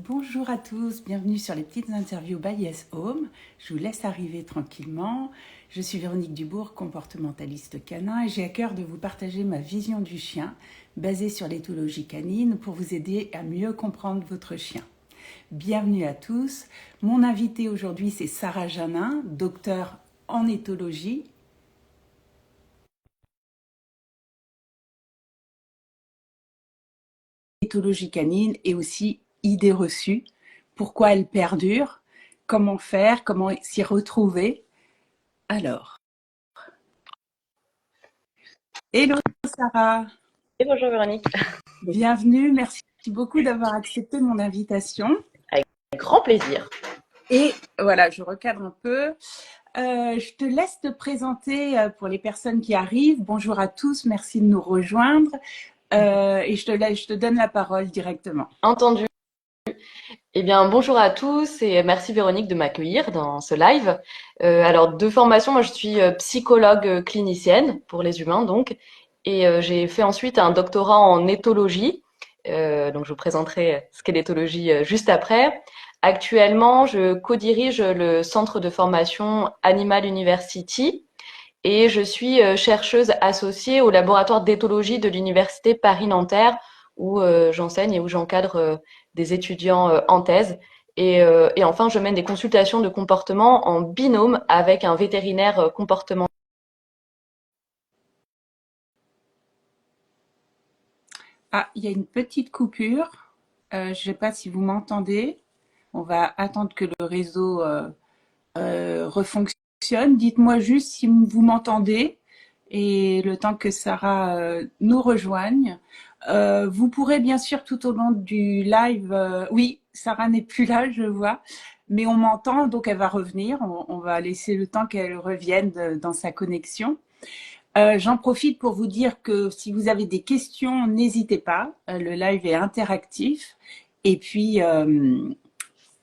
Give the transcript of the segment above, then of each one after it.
Bonjour à tous, bienvenue sur les petites interviews by Yes Home. Je vous laisse arriver tranquillement. Je suis Véronique Dubourg, comportementaliste canin et j'ai à cœur de vous partager ma vision du chien basée sur l'éthologie canine pour vous aider à mieux comprendre votre chien. Bienvenue à tous. Mon invitée aujourd'hui c'est Sarah Janin, docteure en éthologie. Éthologie canine et aussi idées reçues, pourquoi elles perdurent, comment faire, comment s'y retrouver. Alors, hello Sarah, Et bonjour Véronique. bienvenue, merci beaucoup d'avoir accepté mon invitation. Avec grand plaisir. Et voilà, je recadre un peu. Je te laisse te présenter pour les personnes qui arrivent. Bonjour à tous, merci de nous rejoindre. Et je te donne la parole directement. Entendu. Eh bien, bonjour à tous et merci Véronique de m'accueillir dans ce live. Alors, de formation, moi je suis psychologue clinicienne pour les humains donc, et j'ai fait ensuite un doctorat en éthologie. Donc, je vous présenterai ce qu'est l'éthologie juste après. Actuellement, je co-dirige le centre de formation Animal University et je suis chercheuse associée au laboratoire d'éthologie de l'université Paris-Nanterre où j'enseigne et où j'encadre des étudiants en thèse. Et enfin, je mène des consultations de comportement en binôme avec un vétérinaire comportemental. Ah, il y a une petite coupure. Je ne sais pas si vous m'entendez. On va attendre que le réseau refonctionne. Dites-moi juste si vous m'entendez et le temps que Sarah nous rejoigne. Vous pourrez bien sûr tout au long du live, oui, Sarah n'est plus là, je vois, mais on m'entend, donc elle va revenir. On va laisser le temps qu'elle revienne dans sa connexion. J'en profite pour vous dire que si vous avez des questions, n'hésitez pas. Le live est interactif. Et puis,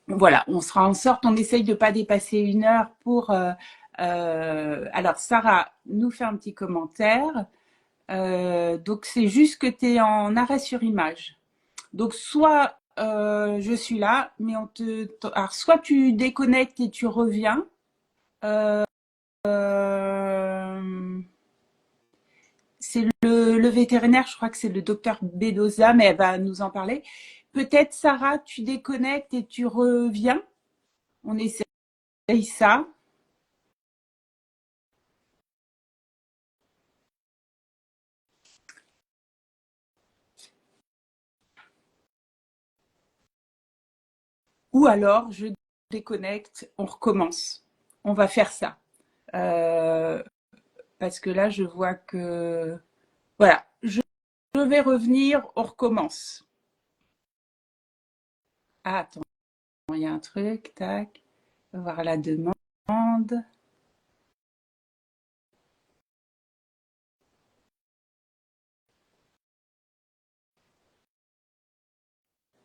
voilà, on sera en sorte, on essaye de ne pas dépasser 1 heure pour... alors, Sarah nous fait un petit commentaire. Donc, c'est juste que tu es en arrêt sur image. Donc, soit je suis là, mais alors, soit tu déconnectes et tu reviens. Euh, c'est le vétérinaire, je crois que c'est le docteur Bedoza, mais elle va nous en parler. Peut-être, Sarah, tu déconnectes et tu reviens. On essaye ça. Ou alors, je déconnecte, on recommence. On va faire ça. Parce que là, je vois que... Voilà, je vais revenir, on recommence. Ah, attends, il y a un truc, tac. Voir la demande.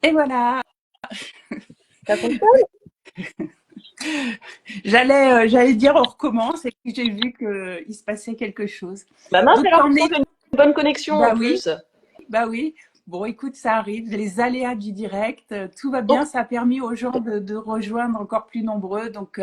Et voilà. Ça fonctionne? J'allais dire on recommence et puis j'ai vu qu'il se passait quelque chose. Bah mince, Donc, alors t'en pourtant es... j'ai une bonne connexion en Bah oui, plus. bah oui. Bon, écoute, ça arrive, les aléas du direct, tout va bien. Donc, Ça a permis aux gens de rejoindre encore plus nombreux. Donc,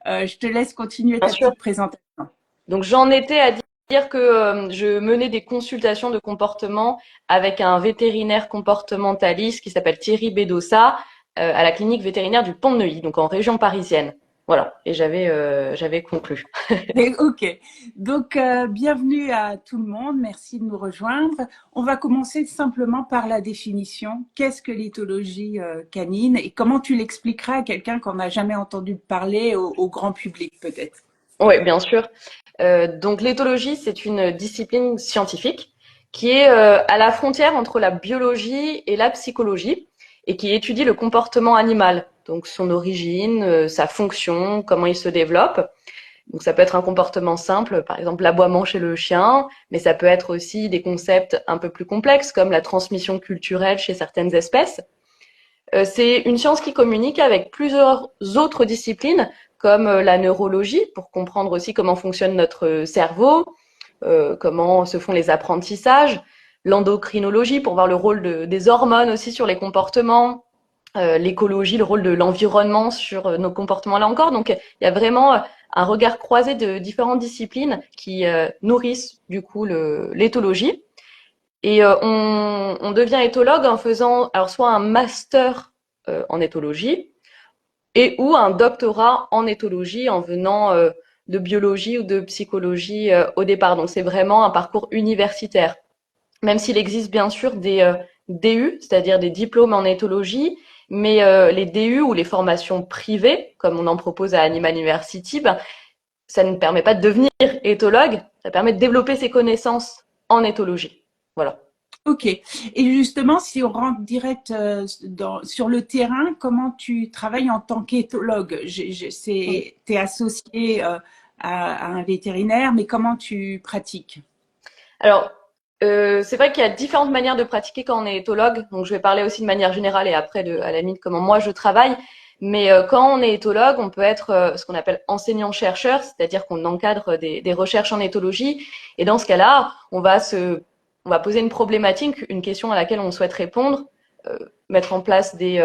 je te laisse continuer bien ta sûr. petite présentation. Donc j'en étais à dire que je menais des consultations de comportement avec un vétérinaire comportementaliste qui s'appelle Thierry Bedossa à la clinique vétérinaire du Pont de Neuilly, donc en région parisienne. Voilà, et j'avais conclu. Ok, donc bienvenue à tout le monde, merci de nous rejoindre. On va commencer simplement par la définition. Qu'est-ce que l'éthologie canine et comment tu l'expliqueras à quelqu'un qu'on n'a jamais entendu parler au grand public peut-être? Oui, bien sûr. Donc l'éthologie, c'est une discipline scientifique qui est à la frontière entre la biologie et la psychologie et qui étudie le comportement animal, donc son origine, sa fonction, comment il se développe. Donc ça peut être un comportement simple, par exemple l'aboiement chez le chien, mais ça peut être aussi des concepts un peu plus complexes comme la transmission culturelle chez certaines espèces. C'est une science qui communique avec plusieurs autres disciplines comme la neurologie pour comprendre aussi comment fonctionne notre cerveau, comment se font les apprentissages, l'endocrinologie pour voir le rôle des hormones aussi sur les comportements, l'écologie, le rôle de l'environnement sur nos comportements là encore. Donc, il y a vraiment un regard croisé de différentes disciplines qui nourrissent du coup l'éthologie. Et on devient éthologue en faisant alors soit un master en éthologie et ou un doctorat en éthologie en venant de biologie ou de psychologie au départ. Donc c'est vraiment un parcours universitaire. Même s'il existe bien sûr des DU, c'est-à-dire des diplômes en éthologie, mais les DU ou les formations privées, comme on en propose à Animal University, ben, ça ne permet pas de devenir éthologue, ça permet de développer ses connaissances en éthologie. Voilà. Ok. Et justement, si on rentre direct sur le terrain, comment tu travailles en tant qu'éthologue? T'es associé à un vétérinaire, mais comment tu pratiques? Alors, c'est vrai qu'il y a différentes manières de pratiquer quand on est éthologue. Donc, je vais parler aussi de manière générale et après, à la limite, comment moi je travaille. Mais quand on est éthologue, on peut être ce qu'on appelle enseignant-chercheur, c'est-à-dire qu'on encadre des recherches en éthologie. Et dans ce cas-là, on va poser une problématique, une question à laquelle on souhaite répondre, mettre en place des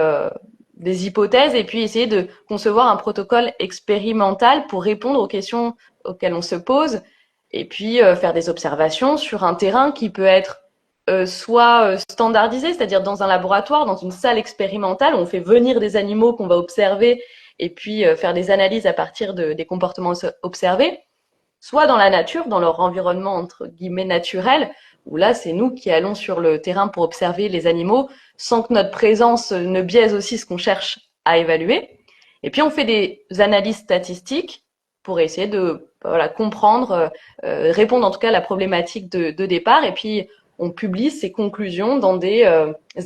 hypothèses et puis essayer de concevoir un protocole expérimental pour répondre aux questions auxquelles on se pose et puis faire des observations sur un terrain qui peut être soit standardisé, c'est-à-dire dans un laboratoire, dans une salle expérimentale, où on fait venir des animaux qu'on va observer et puis faire des analyses à partir des comportements observés, soit dans la nature, dans leur environnement entre guillemets naturel, où là c'est nous qui allons sur le terrain pour observer les animaux sans que notre présence ne biaise aussi ce qu'on cherche à évaluer. Et puis on fait des analyses statistiques pour essayer de voilà, comprendre, répondre en tout cas à la problématique de départ. Et puis on publie ces conclusions dans des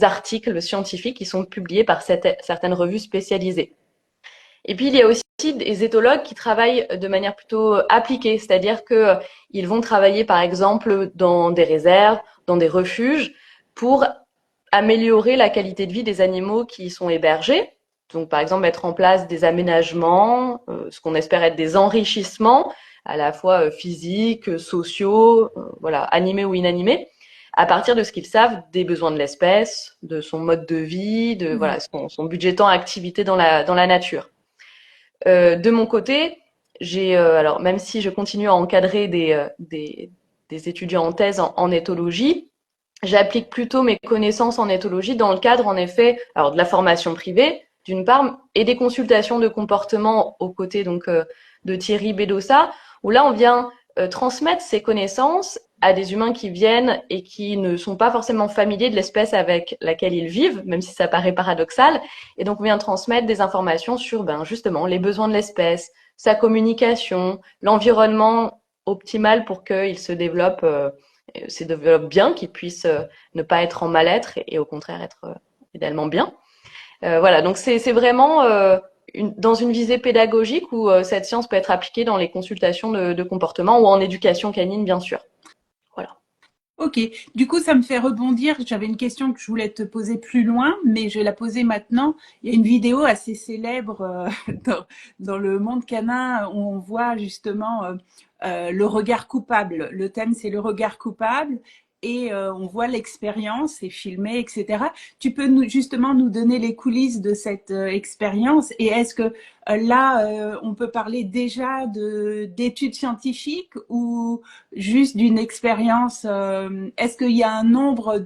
articles scientifiques qui sont publiés par certaines revues spécialisées. Et puis, il y a aussi des éthologues qui travaillent de manière plutôt appliquée, c'est-à-dire que ils vont travailler, par exemple, dans des réserves, dans des refuges, pour améliorer la qualité de vie des animaux qui y sont hébergés. Donc, par exemple, mettre en place des aménagements, ce qu'on espère être des enrichissements, à la fois physiques, sociaux, voilà, animés ou inanimés, à partir de ce qu'ils savent des besoins de l'espèce, de son mode de vie, de voilà, son budget temps activité dans la nature. De mon côté, j'ai alors même si je continue à encadrer des étudiants en thèse en éthologie, j'applique plutôt mes connaissances en éthologie dans le cadre en effet alors de la formation privée d'une part et des consultations de comportement aux côtés donc de Thierry Bedossa où là on vient transmettre ces connaissances à des humains qui viennent et qui ne sont pas forcément familiers de l'espèce avec laquelle ils vivent, même si ça paraît paradoxal. Et donc, on vient transmettre des informations sur, ben, justement, les besoins de l'espèce, sa communication, l'environnement optimal pour qu'il se développe bien, qu'il puisse ne pas être en mal-être et au contraire être idéalement bien. Voilà, donc c'est vraiment dans une visée pédagogique où cette science peut être appliquée dans les consultations de comportement ou en éducation canine, bien sûr. Voilà. Ok, du coup, ça me fait rebondir. J'avais une question que je voulais te poser plus loin, mais je vais la poser maintenant. Il y a une vidéo assez célèbre dans le monde canin où on voit justement le regard coupable. Le thème, c'est le regard coupable. Et on voit l'expérience, c'est filmé, etc. Tu peux justement nous donner les coulisses de cette expérience et est-ce que là, on peut parler déjà d'études scientifiques ou juste d'une expérience? Est-ce qu'il y a un nombre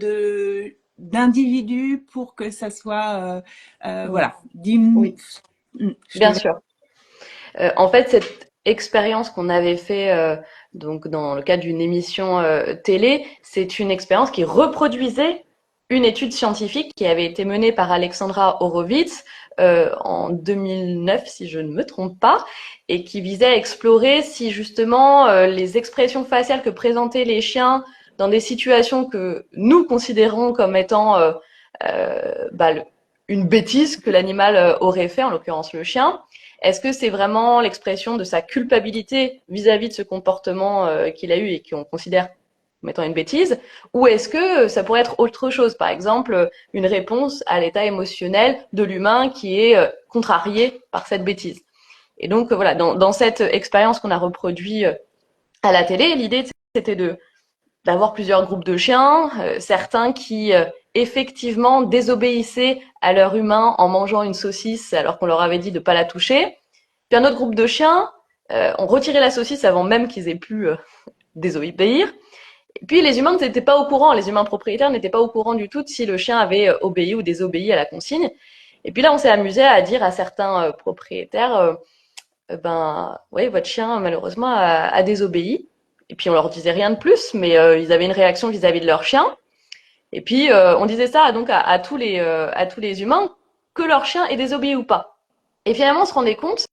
d'individus pour que ça soit voilà, Oui, je te bien laisse. sûr. En fait, cette expérience qu'on avait fait donc dans le cadre d'une émission télé, c'est une expérience qui reproduisait une étude scientifique qui avait été menée par Alexandra Horowitz en 2009, si je ne me trompe pas, et qui visait à explorer si justement les expressions faciales que présentaient les chiens dans des situations que nous considérons comme étant bah, une bêtise que l'animal aurait fait, en l'occurrence le chien, est-ce que c'est vraiment l'expression de sa culpabilité vis-à-vis de ce comportement qu'il a eu et qu'on considère comme étant une bêtise, ou est-ce que ça pourrait être autre chose, par exemple une réponse à l'état émotionnel de l'humain qui est contrarié par cette bêtise. Et donc voilà, dans cette expérience qu'on a reproduit à la télé, l'idée c'était d'avoir plusieurs groupes de chiens, certains qui effectivement désobéissaient à leur humain en mangeant une saucisse alors qu'on leur avait dit de pas la toucher. Puis un autre groupe de chiens ont retiré la saucisse avant même qu'ils aient pu désobéir. Et puis les humains n'étaient pas au courant, les humains propriétaires n'étaient pas au courant du tout de si le chien avait obéi ou désobéi à la consigne. Et puis là, on s'est amusé à dire à certains propriétaires, ben oui, votre chien malheureusement a désobéi. Et puis on leur disait rien de plus, mais ils avaient une réaction vis-à-vis de leur chien. Et puis on disait ça donc à tous les humains, que leur chien ait désobéi ou pas. Et finalement, on se rendait compte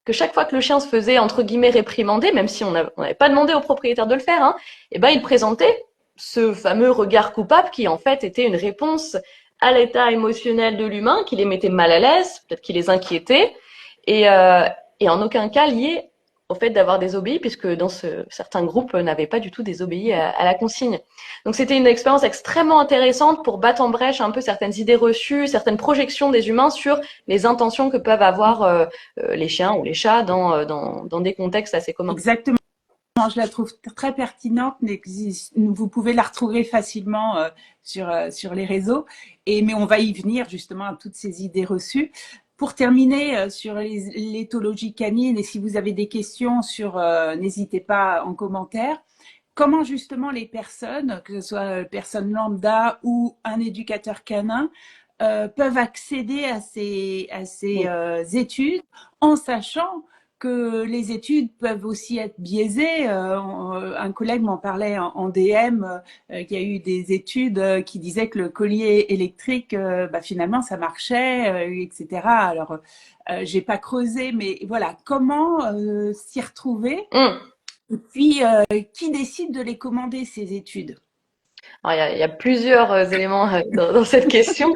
que chaque fois que le chien se faisait entre guillemets réprimander, même si on n'avait pas demandé au propriétaire de le faire, hein, et ben il présentait ce fameux regard coupable qui en fait était une réponse à l'état émotionnel de l'humain, qui les mettait mal à l'aise, peut-être qui les inquiétait, et, euh, et en aucun cas lié au fait d'avoir désobéi, puisque dans certains groupes n'avaient pas du tout désobéi à la consigne. Donc c'était une expérience extrêmement intéressante pour battre en brèche un peu certaines idées reçues, certaines projections des humains sur les intentions que peuvent avoir les chiens ou les chats dans des contextes assez communs. Exactement. Je la trouve très pertinente. Vous pouvez la retrouver facilement sur les réseaux. Mais on va y venir justement à toutes ces idées reçues. Pour terminer sur l'éthologie canine, et si vous avez des questions n'hésitez pas en commentaire. Comment justement les personnes, que ce soit personne lambda ou un éducateur canin, peuvent accéder à ces études en sachant que les études peuvent aussi être biaisées. Un collègue m'en parlait en DM, qu'il y a eu des études qui disaient que le collier électrique, finalement, ça marchait, etc. Alors, j'ai pas creusé, mais voilà, comment s'y retrouver? Et puis, qui décide de les commander, ces études? Alors, il y a plusieurs éléments dans cette question.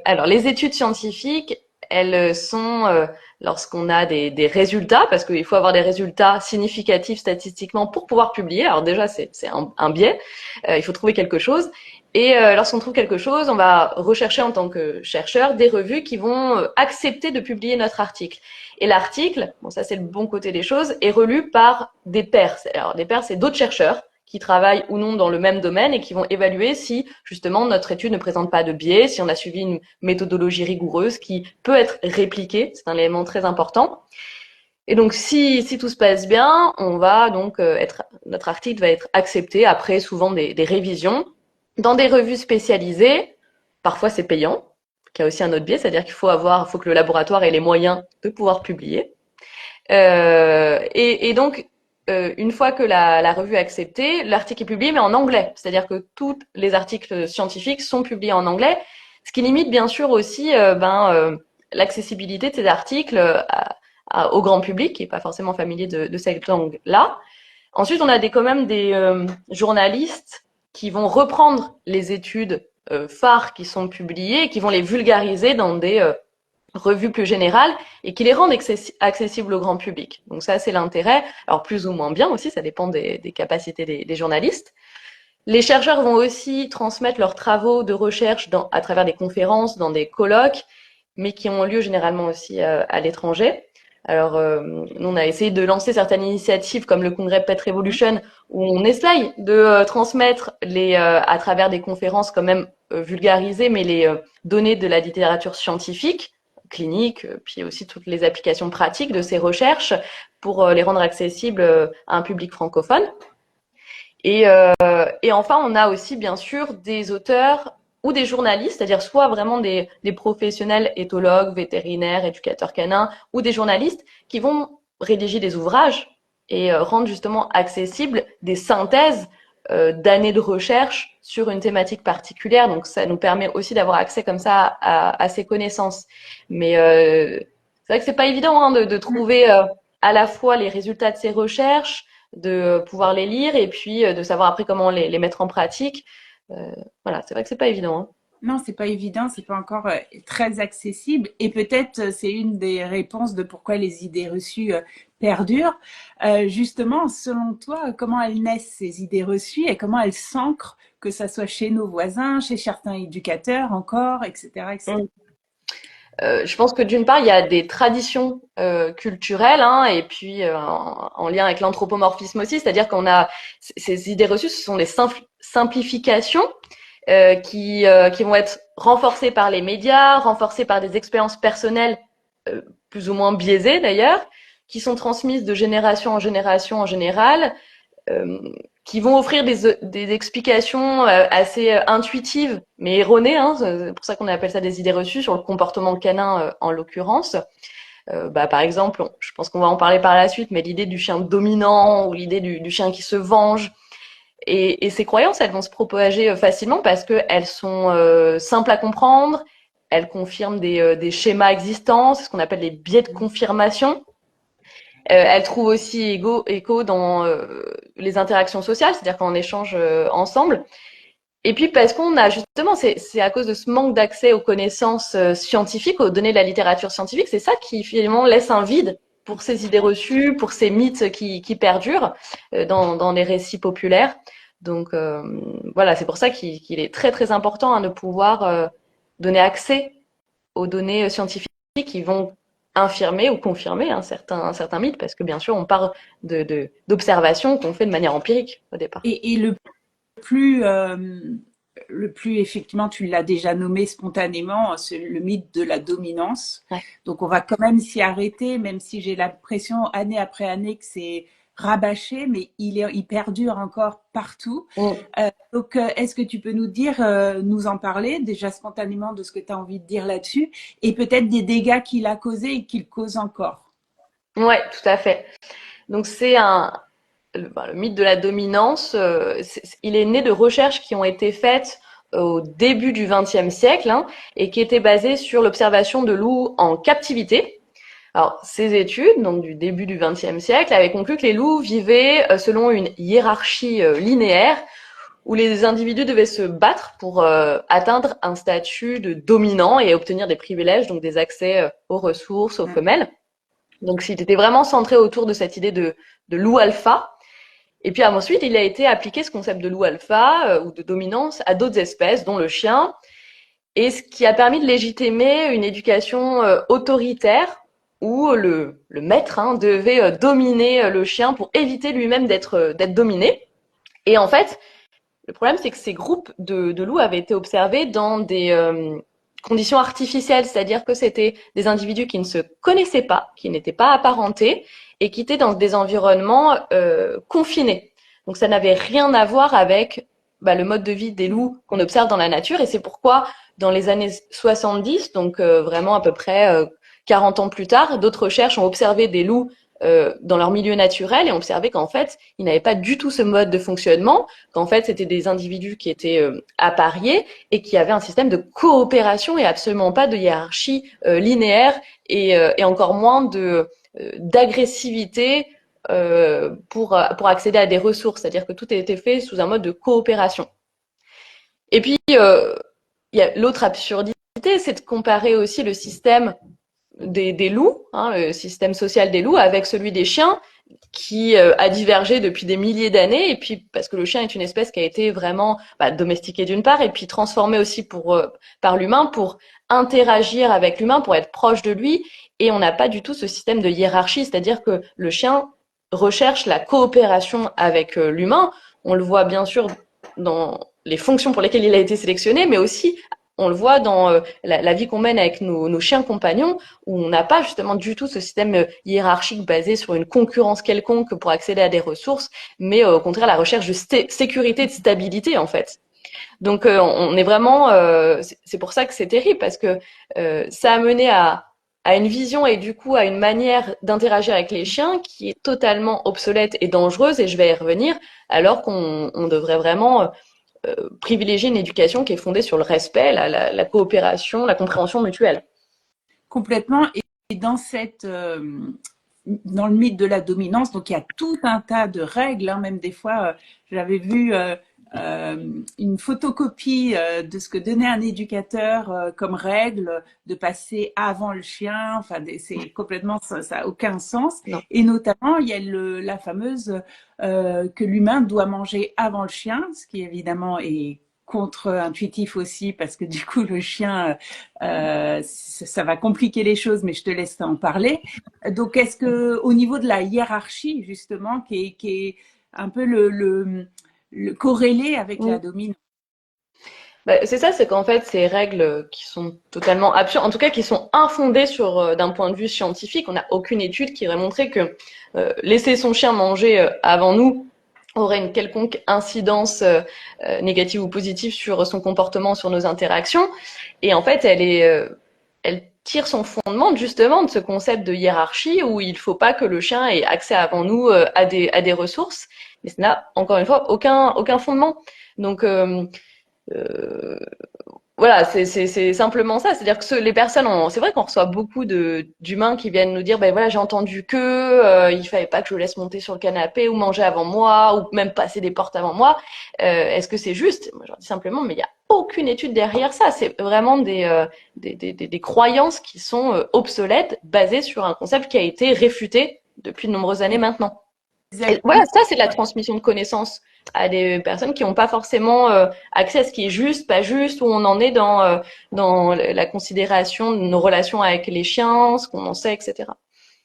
Alors, les études scientifiques, elles sont lorsqu'on a des résultats, parce qu'il faut avoir des résultats significatifs statistiquement pour pouvoir publier. Alors déjà, c'est un biais. Il faut trouver quelque chose. Et lorsqu'on trouve quelque chose, on va rechercher en tant que chercheur des revues qui vont accepter de publier notre article. Et l'article, bon ça c'est le bon côté des choses, est relu par des pairs. Alors des pairs, c'est d'autres chercheurs qui travaillent ou non dans le même domaine et qui vont évaluer si justement notre étude ne présente pas de biais, si on a suivi une méthodologie rigoureuse qui peut être répliquée. C'est un élément très important. Et donc si tout se passe bien, on va donc notre article va être accepté après souvent des révisions dans des revues spécialisées. Parfois c'est payant, qui a aussi un autre biais, c'est-à-dire qu'il faut que le laboratoire ait les moyens de pouvoir publier. Et donc, une fois que la revue est acceptée, l'article est publié, mais en anglais. C'est-à-dire que tous les articles scientifiques sont publiés en anglais, ce qui limite bien sûr aussi l'accessibilité de ces articles au grand public, qui n'est pas forcément familier de cette langue-là. Ensuite, on a quand même des journalistes qui vont reprendre les études phares qui sont publiées et qui vont les vulgariser dans des revues plus générales et qui les rendent accessibles au grand public. Donc ça, c'est l'intérêt. Alors plus ou moins bien aussi, ça dépend des capacités des journalistes. Les chercheurs vont aussi transmettre leurs travaux de recherche à travers des conférences, dans des colloques, mais qui ont lieu généralement aussi à l'étranger. Alors, nous, on a essayé de lancer certaines initiatives comme le congrès Pet Revolution, où on essaye de transmettre à travers des conférences quand même vulgarisées, mais les données de la littérature scientifique, clinique, puis aussi toutes les applications pratiques de ces recherches pour les rendre accessibles à un public francophone. Et enfin, on a aussi bien sûr des auteurs ou des journalistes, c'est-à-dire soit vraiment des professionnels éthologues, vétérinaires, éducateurs canins, ou des journalistes qui vont rédiger des ouvrages et rendre justement accessibles des synthèses d'années de recherche sur une thématique particulière. Donc ça nous permet aussi d'avoir accès comme ça à ces connaissances. Mais c'est vrai que c'est pas évident hein, de trouver à la fois les résultats de ces recherches, de pouvoir les lire et puis de savoir après comment les mettre en pratique. Voilà, c'est vrai que c'est pas évident. Hein. Non, c'est pas évident, c'est pas encore très accessible. Et peut-être c'est une des réponses de pourquoi les idées reçues perdurent. Justement, selon toi, comment elles naissent ces idées reçues et comment elles s'ancrent, que ça soit chez nos voisins, chez certains éducateurs encore, etc., etc. Je pense que d'une part, il y a des traditions culturelles, hein, et puis en lien avec l'anthropomorphisme aussi, c'est-à-dire qu'on a ces idées reçues, ce sont des simplifications qui vont être renforcées par les médias, renforcées par des expériences personnelles plus ou moins biaisées d'ailleurs, qui sont transmises de génération en génération en général, euh, qui vont offrir des explications assez intuitives, mais erronées. Hein, c'est pour ça qu'on appelle ça des idées reçues sur le comportement canin en l'occurrence. Par exemple, je pense qu'on va en parler par la suite, mais l'idée du chien dominant ou l'idée du chien qui se venge. Et ces croyances, elles vont se propager facilement parce qu'elles sont simples à comprendre, elles confirment des schémas existants, c'est ce qu'on appelle les biais de confirmation. Elle trouve aussi écho dans les interactions sociales, c'est-à-dire quand on échange ensemble. Et puis parce qu'on a justement, c'est à cause de ce manque d'accès aux connaissances scientifiques, aux données de la littérature scientifique, c'est ça qui finalement laisse un vide pour ces idées reçues, pour ces mythes qui perdurent dans les récits populaires. Donc voilà, c'est pour ça qu'il est très très important de pouvoir donner accès aux données scientifiques qui vont infirmer ou confirmer un certain mythe, parce que bien sûr, on part d'observations qu'on fait de manière empirique au départ. Et plus, euh, le plus effectivement, tu l'as déjà nommé spontanément, c'est le mythe de la dominance. Ouais. Donc on va quand même s'y arrêter, même si j'ai l'impression année après année que c'est rabâché, mais il perdure encore partout. Mm. Donc est-ce que tu peux nous dire, nous en parler déjà spontanément de ce que tu as envie de dire là-dessus, et peut-être des dégâts qu'il a causés et qu'il cause encore? Ouais, tout à fait. Donc le mythe de la dominance, il est né de recherches qui ont été faites au début du XXe siècle, hein, et qui étaient basées sur l'observation de loups en captivité. Alors, ces études, donc du début du XXe siècle, avaient conclu que les loups vivaient selon une hiérarchie linéaire où les individus devaient se battre pour atteindre un statut de dominant et obtenir des privilèges, donc des accès aux ressources, aux femelles. Donc, c'était vraiment centré autour de cette idée de loup alpha. Et puis ensuite, il a été appliqué ce concept de loup alpha ou de dominance à d'autres espèces, dont le chien, et ce qui a permis de légitimer une éducation autoritaire où le maître devait dominer le chien pour éviter lui-même d'être dominé. Et en fait, le problème, c'est que ces groupes de loups avaient été observés dans des conditions artificielles, c'est-à-dire que c'était des individus qui ne se connaissaient pas, qui n'étaient pas apparentés et qui étaient dans des environnements confinés. Donc ça n'avait rien à voir avec le mode de vie des loups qu'on observe dans la nature, et c'est pourquoi dans les années 70, donc vraiment à peu près 40 ans plus tard, d'autres recherches ont observé des loups dans leur milieu naturel et ont observé qu'en fait, ils n'avaient pas du tout ce mode de fonctionnement, qu'en fait, c'était des individus qui étaient appariés et qui avaient un système de coopération et absolument pas de hiérarchie linéaire et encore moins d'agressivité pour accéder à des ressources. C'est-à-dire que tout a été fait sous un mode de coopération. Et puis, il y a l'autre absurdité, c'est de comparer aussi le système des loups, hein, le système social des loups, avec celui des chiens, qui a divergé depuis des milliers d'années, et puis parce que le chien est une espèce qui a été vraiment domestiquée d'une part, et puis transformée aussi par l'humain pour interagir avec l'humain, pour être proche de lui, et on n'a pas du tout ce système de hiérarchie, c'est-à-dire que le chien recherche la coopération avec l'humain. On le voit bien sûr dans les fonctions pour lesquelles il a été sélectionné, mais aussi on le voit dans la vie qu'on mène avec nos chiens compagnons, où on n'a pas justement du tout ce système hiérarchique basé sur une concurrence quelconque pour accéder à des ressources, mais au contraire la recherche de sécurité, de stabilité en fait. Donc on est vraiment, c'est pour ça que c'est terrible, parce que ça a mené à une vision et du coup à une manière d'interagir avec les chiens qui est totalement obsolète et dangereuse, et je vais y revenir, alors qu'on devrait vraiment privilégier une éducation qui est fondée sur le respect, la coopération, la compréhension mutuelle. Complètement. Et dans dans le mythe de la dominance, donc il y a tout un tas de règles, hein, même des fois, j'avais vu une photocopie de ce que donnait un éducateur comme règle de passer avant le chien. Enfin, c'est complètement, ça n'a aucun sens. Non. Et notamment, il y a la fameuse que l'humain doit manger avant le chien, ce qui évidemment est contre-intuitif aussi, parce que du coup le chien ça va compliquer les choses, mais je te laisse en parler. Donc est-ce que au niveau de la hiérarchie justement qui est un peu le corrélé avec la dominance? Bah, c'est ça, c'est qu'en fait, ces règles qui sont totalement absurdes, en tout cas qui sont infondées sur d'un point de vue scientifique, on n'a aucune étude qui aurait montré que laisser son chien manger avant nous aurait une quelconque incidence négative ou positive sur son comportement, sur nos interactions. Et en fait, elle tire son fondement justement de ce concept de hiérarchie où il ne faut pas que le chien ait accès avant nous à des ressources. Mais ça n'a encore une fois aucun fondement. Donc euh, voilà, c'est simplement ça. C'est-à-dire que les personnes, c'est vrai qu'on reçoit beaucoup d'humains qui viennent nous dire, ben voilà, j'ai entendu que il fallait pas que je le laisse monter sur le canapé ou manger avant moi ou même passer des portes avant moi. Est-ce que c'est juste? Moi, je leur dis simplement, mais il y a aucune étude derrière ça. C'est vraiment des croyances qui sont obsolètes, basées sur un concept qui a été réfuté depuis de nombreuses années maintenant. Et Exactement. voilà, ça c'est de la transmission de connaissances à des personnes qui n'ont pas forcément accès à ce qui est juste, pas juste, où on en est dans la considération de nos relations avec les chiens, ce qu'on en sait, etc.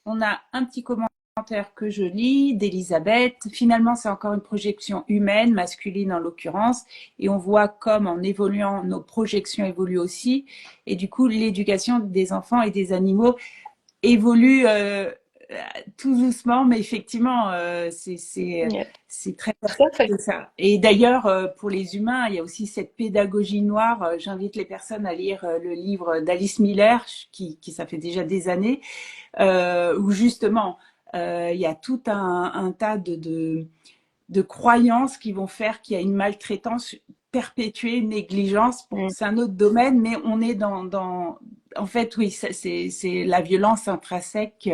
On a un petit commentaire que je lis d'Elisabeth. Finalement, c'est encore une projection humaine, masculine en l'occurrence, et on voit comme en évoluant, nos projections évoluent aussi, et du coup, l'éducation des enfants et des animaux évolue tout doucement, mais effectivement, Yeah. c'est très Tout à fait. c'est ça. Et d'ailleurs, pour les humains, il y a aussi cette pédagogie noire. J'invite les personnes à lire le livre d'Alice Miller, qui ça fait déjà des années, où justement, il y a tout un tas de croyances qui vont faire qu'il y a une maltraitance perpétuée, une négligence. Bon, Mm. c'est un autre domaine, mais on est en fait, oui, c'est la violence intrinsèque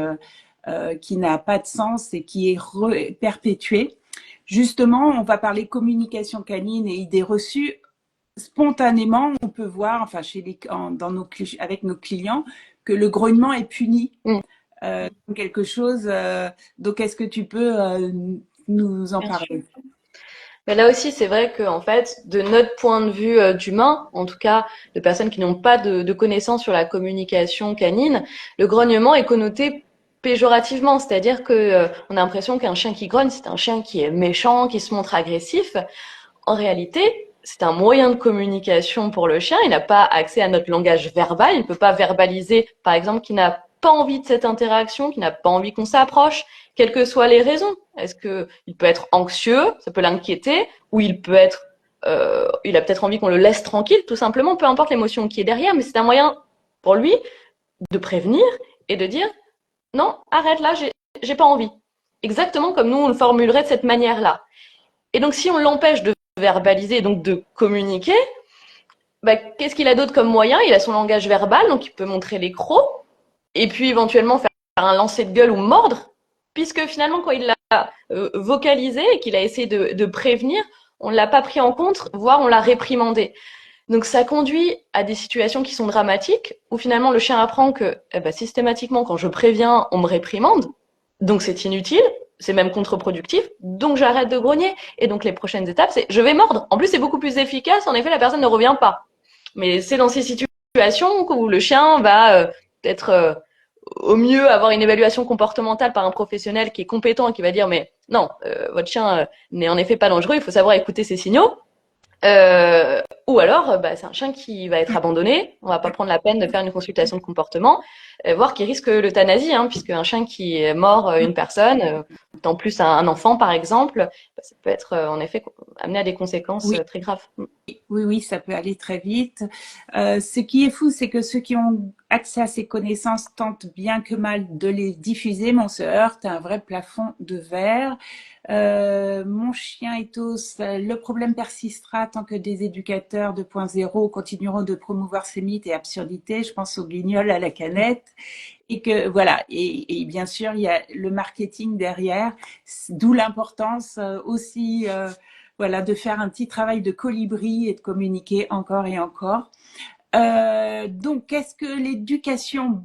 qui n'a pas de sens et qui est perpétuée. Justement, on va parler communication canine et idées reçues. Spontanément, on peut voir, enfin, avec nos clients, que le grognement est puni. Mm. Quelque chose. Donc, est-ce que tu peux nous en Bien sûr. parler? Mais là aussi, c'est vrai que en fait, de notre point de vue d'humain, en tout cas de personnes qui n'ont pas de connaissances sur la communication canine, le grognement est connoté péjorativement, c'est-à-dire que on a l'impression qu'un chien qui grogne, c'est un chien qui est méchant, qui se montre agressif. En réalité, c'est un moyen de communication pour le chien. Il n'a pas accès à notre langage verbal. Il ne peut pas verbaliser, par exemple, qu'il n'a pas envie de cette interaction, qu'il n'a pas envie qu'on s'approche, quelles que soient les raisons. Est-ce que il peut être anxieux, ça peut l'inquiéter, ou il a peut-être envie qu'on le laisse tranquille, tout simplement, peu importe l'émotion qui est derrière, mais c'est un moyen pour lui de prévenir et de dire non, arrête là, j'ai pas envie. Exactement comme nous on le formulerait de cette manière-là. Et donc, si on l'empêche de verbaliser, donc de communiquer, bah, qu'est-ce qu'il a d'autre comme moyen? Il a son langage verbal, donc il peut montrer les crocs, et puis éventuellement faire un lancer de gueule ou mordre, puisque finalement, quand il l'a vocalisé et qu'il a essayé de prévenir, on ne l'a pas pris en compte, voire on l'a réprimandé. Donc ça conduit à des situations qui sont dramatiques, où finalement le chien apprend que systématiquement, quand je préviens, on me réprimande, donc c'est inutile, c'est même contre-productif, donc j'arrête de grogner. Et donc les prochaines étapes, c'est je vais mordre. En plus, c'est beaucoup plus efficace, en effet, la personne ne revient pas. Mais c'est dans ces situations où le chien va peut-être au mieux avoir une évaluation comportementale par un professionnel qui est compétent et qui va dire mais non, votre chien n'est en effet pas dangereux, il faut savoir écouter ses signaux. Ou alors, c'est un chien qui va être abandonné. On va pas prendre la peine de faire une consultation de comportement, voire qui risque l'euthanasie, hein, puisque un chien qui mord une personne, en plus un enfant par exemple, ça peut être en effet amené à des conséquences Oui, très graves. oui, oui, ça peut aller très vite. Ce qui est fou, c'est que ceux qui ont accès à ces connaissances tentent bien que mal de les diffuser, mais on se heurte à un vrai plafond de verre. Mon chien Ethos, le problème persistera tant que des éducateurs 2.0 continueront de promouvoir ces mythes et absurdités. Je pense au guignol à la canette. Et que voilà, et bien sûr, il y a le marketing derrière, d'où l'importance aussi voilà, de faire un petit travail de colibri et de communiquer encore et encore. Donc, est-ce que l'éducation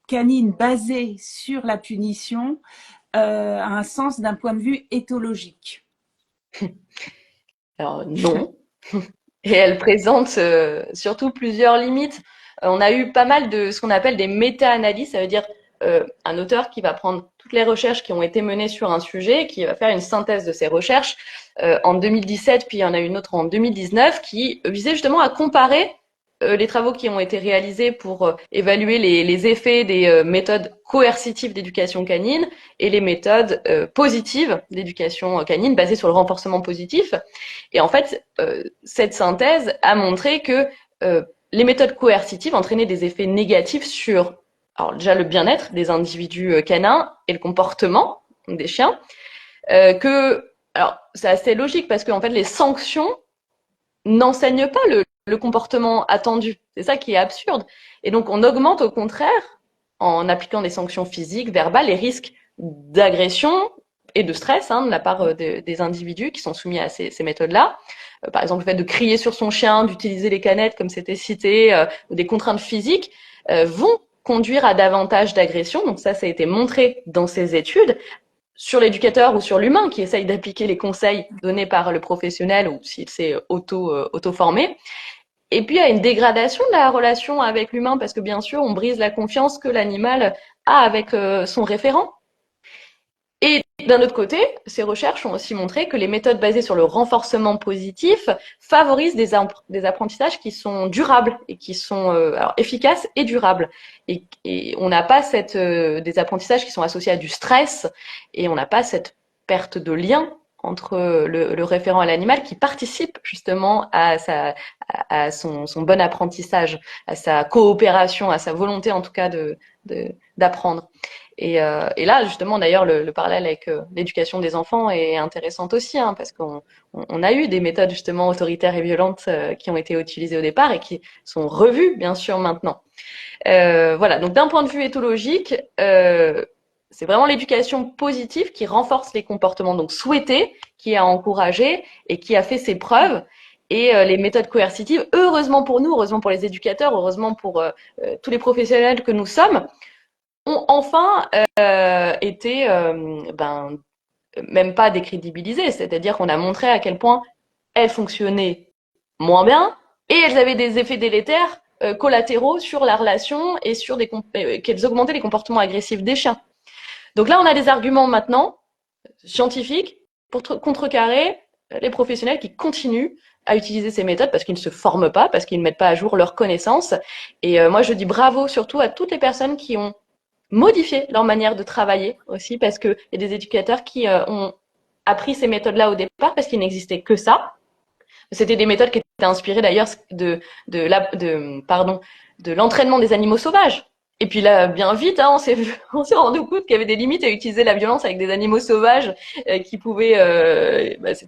canine basée sur la punition a un sens d'un point de vue éthologique? Alors non, et elle présente surtout plusieurs limites. On a eu pas mal de ce qu'on appelle des méta-analyses, ça veut dire un auteur qui va prendre toutes les recherches qui ont été menées sur un sujet, qui va faire une synthèse de ces recherches en 2017, puis il y en a une autre en 2019, qui visait justement à comparer les travaux qui ont été réalisés pour évaluer les effets des méthodes coercitives d'éducation canine et les méthodes positives d'éducation canine basées sur le renforcement positif. Et en fait, cette synthèse a montré que les méthodes coercitives entraînaient des effets négatifs sur, alors déjà le bien-être des individus canins et le comportement des chiens. Alors c'est assez logique parce qu'en fait les sanctions n'enseignent pas le comportement attendu. C'est ça qui est absurde. Et donc on augmente au contraire, en appliquant des sanctions physiques, verbales, les risques d'agression et de stress de la part des individus qui sont soumis à ces méthodes-là. Par exemple, le fait de crier sur son chien, d'utiliser les canettes, comme c'était cité, ou des contraintes physiques, vont conduire à davantage d'agressions. Donc ça a été montré dans ces études sur l'éducateur ou sur l'humain qui essaye d'appliquer les conseils donnés par le professionnel ou s'il s'est auto-formé. Et puis, il y a une dégradation de la relation avec l'humain parce que, bien sûr, on brise la confiance que l'animal a avec son référent. Et d'un autre côté, ces recherches ont aussi montré que les méthodes basées sur le renforcement positif favorisent des apprentissages qui sont durables et qui sont alors, efficaces et durables. Et on n'a pas des apprentissages qui sont associés à du stress et on n'a pas cette perte de lien entre le référent et l'animal qui participe justement à son bon apprentissage, à sa coopération, à sa volonté en tout cas d'apprendre. Et là, justement, d'ailleurs, le parallèle avec l'éducation des enfants est intéressant aussi, parce qu'on a eu des méthodes justement autoritaires et violentes qui ont été utilisées au départ et qui sont revues, bien sûr, maintenant. Voilà, donc d'un point de vue éthologique, c'est vraiment l'éducation positive qui renforce les comportements donc souhaités, qui a encouragé et qui a fait ses preuves. Et les méthodes coercitives, heureusement pour nous, heureusement pour les éducateurs, heureusement pour tous les professionnels que nous sommes, ont enfin été même pas décrédibilisées, c'est-à-dire qu'on a montré à quel point elles fonctionnaient moins bien et elles avaient des effets délétères collatéraux sur la relation et sur qu'elles augmentaient les comportements agressifs des chiens. Donc là, on a des arguments maintenant scientifiques pour contrecarrer les professionnels qui continuent à utiliser ces méthodes parce qu'ils ne se forment pas, parce qu'ils ne mettent pas à jour leurs connaissances. Et moi, je dis bravo surtout à toutes les personnes qui ont modifié leur manière de travailler aussi, parce qu'il y a des éducateurs qui ont appris ces méthodes-là au départ parce qu'il n'existait que ça. C'était des méthodes qui étaient inspirées d'ailleurs de l'entraînement des animaux sauvages. Et puis là, bien vite, on s'est rendu compte qu'il y avait des limites à utiliser la violence avec des animaux sauvages qui pouvaient,